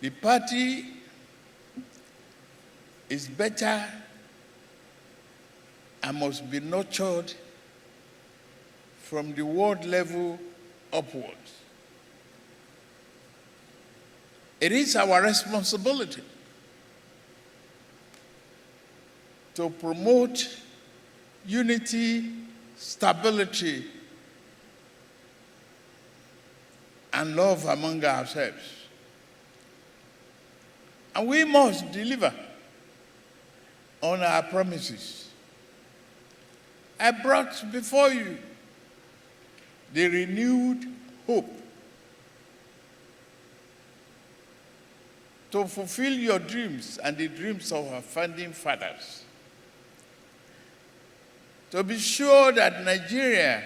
The party is better and must be nurtured from the ward level upwards. It is our responsibility to promote unity, stability, and love among ourselves. And we must deliver on our promises. I brought before you the renewed hope to fulfill your dreams and the dreams of our founding fathers. To be sure that Nigeria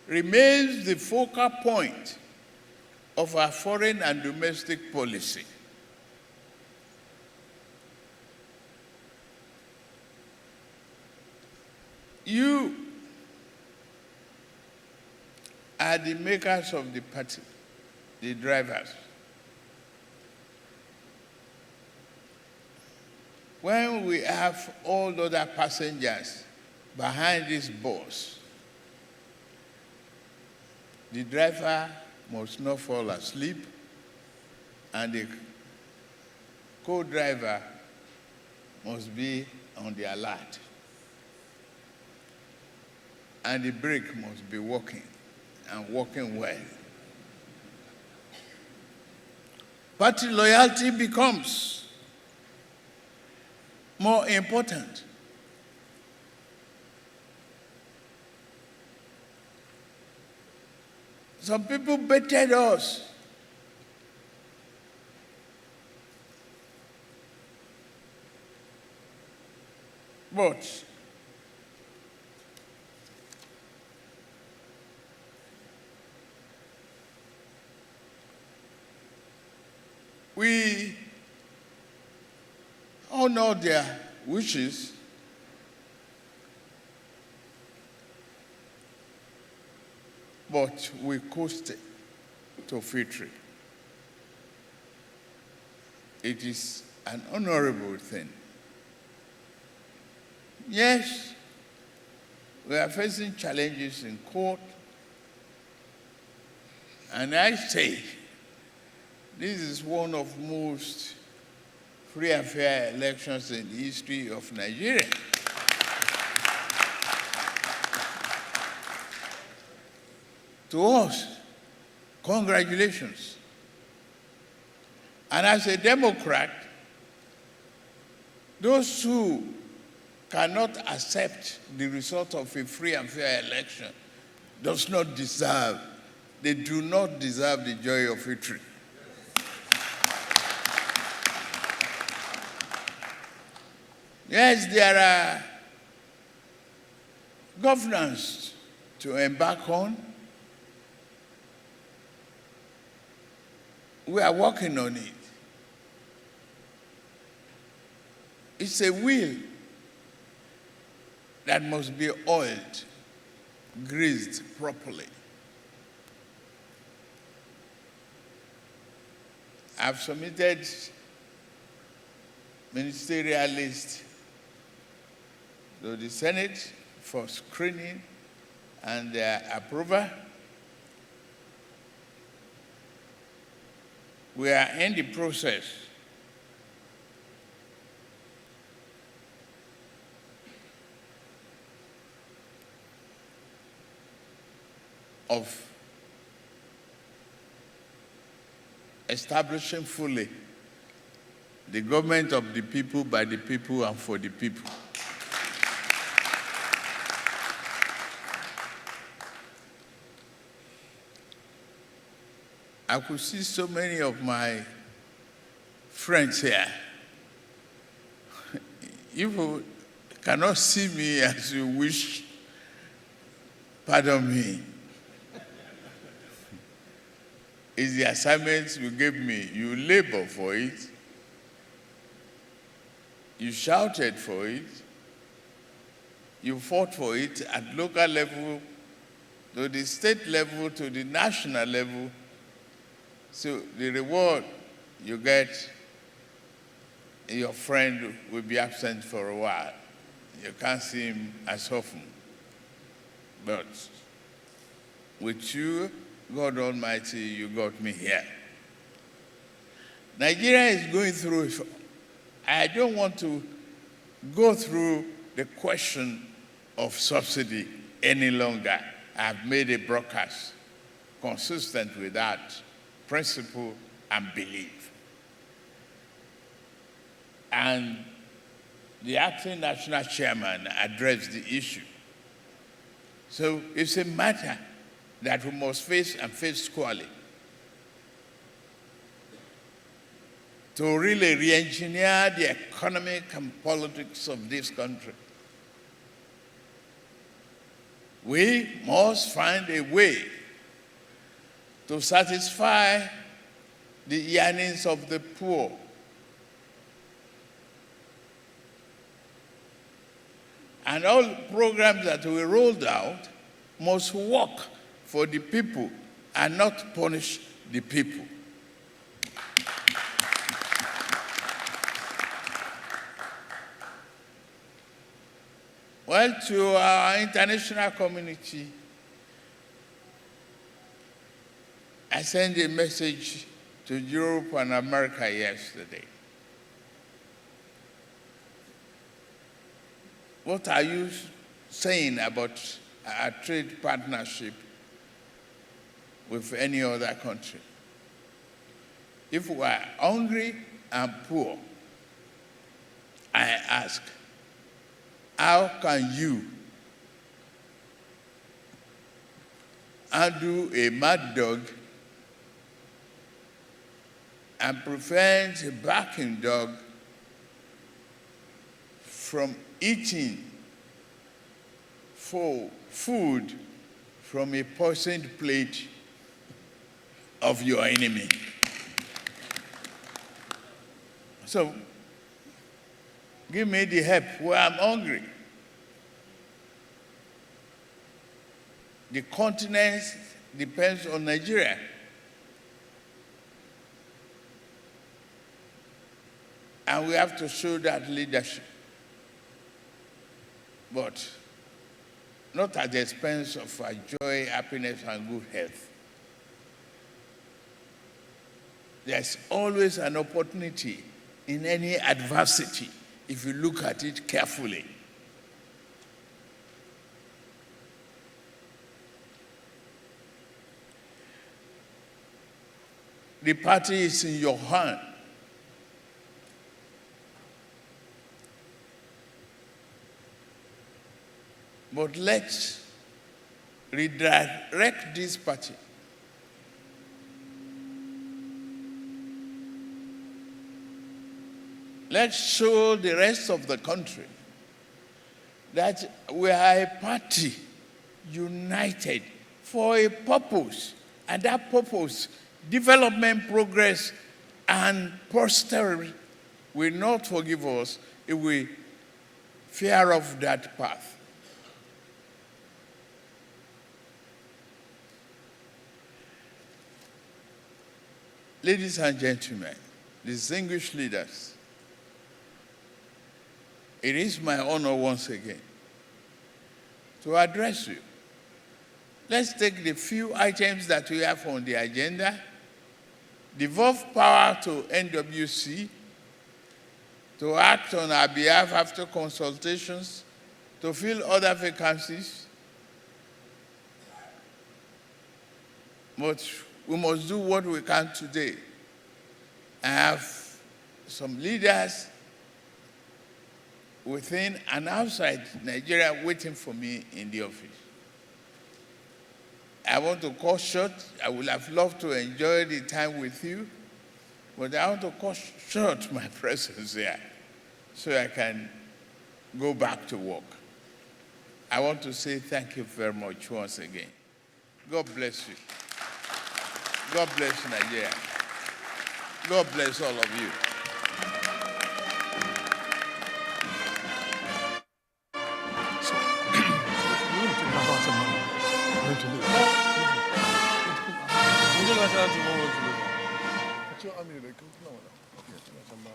remains the focal point of our foreign and domestic policy. You are the makers of the party, the drivers. When we have all other passengers behind this bus, the driver must not fall asleep, and the co-driver must be on the alert, and the brake must be working, and working well. Party loyalty becomes more important. Some people baited us. But we honor their wishes, but we coast to victory. It is an honorable thing. Yes, we are facing challenges in court, and I say this is one of the most free and fair elections in the history of Nigeria. To us, congratulations. And as a Democrat, those who cannot accept the result of a free and fair election does not deserve, they do not deserve the joy of victory. Yes, there are governance to embark on. We are working on it. It's a wheel that must be oiled, greased properly. I've submitted ministerial list to the Senate for screening and approval. We are in the process of establishing fully the government of the people, by the people, and for the people. I could see so many of my friends here. You cannot see me as you wish, pardon me. It's the assignments you gave me. You labor for it. You shouted for it. You fought for it at local level, to the state level, to the national level. So the reward you get your friend will be absent for a while. You can't see him as often. But with you, God Almighty, you got me here. Nigeria is going through, I don't want to go through the question of subsidy any longer. I've made a broadcast consistent with that principle and belief. And the acting national chairman addressed the issue. So it's a matter that we must face and face squarely to really re-engineer the economic and politics of this country. We must find a way to satisfy the yearnings of the poor. And all programs that we rolled out must work for the people and not punish the people. Well, to our international community, I sent a message to Europe and America yesterday. What are you saying about our trade partnership with any other country? If we are hungry and poor, I ask, how can you undo a mad dog and prevent a barking dog from eating food from a poisoned plate of your enemy? So, give me the help where I'm hungry. The continent depends on Nigeria. And we have to show that leadership. But not at the expense of our joy, happiness, and good health. There's always an opportunity in any adversity if you look at it carefully. The party is in your hand. But let's redirect this party. Let's show the rest of the country that we are a party united for a purpose. And that purpose, development, progress, and posterity will not forgive us if we veer off that path. Ladies and gentlemen, distinguished leaders, it is my honor once again to address you. Let's take the few items that we have on the agenda, devolve power to NWC to act on our behalf after consultations, to fill other vacancies. But we must do what we can today. I have some leaders within and outside Nigeria waiting for me in the office. I want to cut short. I would have loved to enjoy the time with you, but I want to cut short my presence here so I can go back to work. I want to say thank you very much once again. God bless you. God bless Nigeria. God bless all of you. 저 아미를 그 나와라. 예, 정말.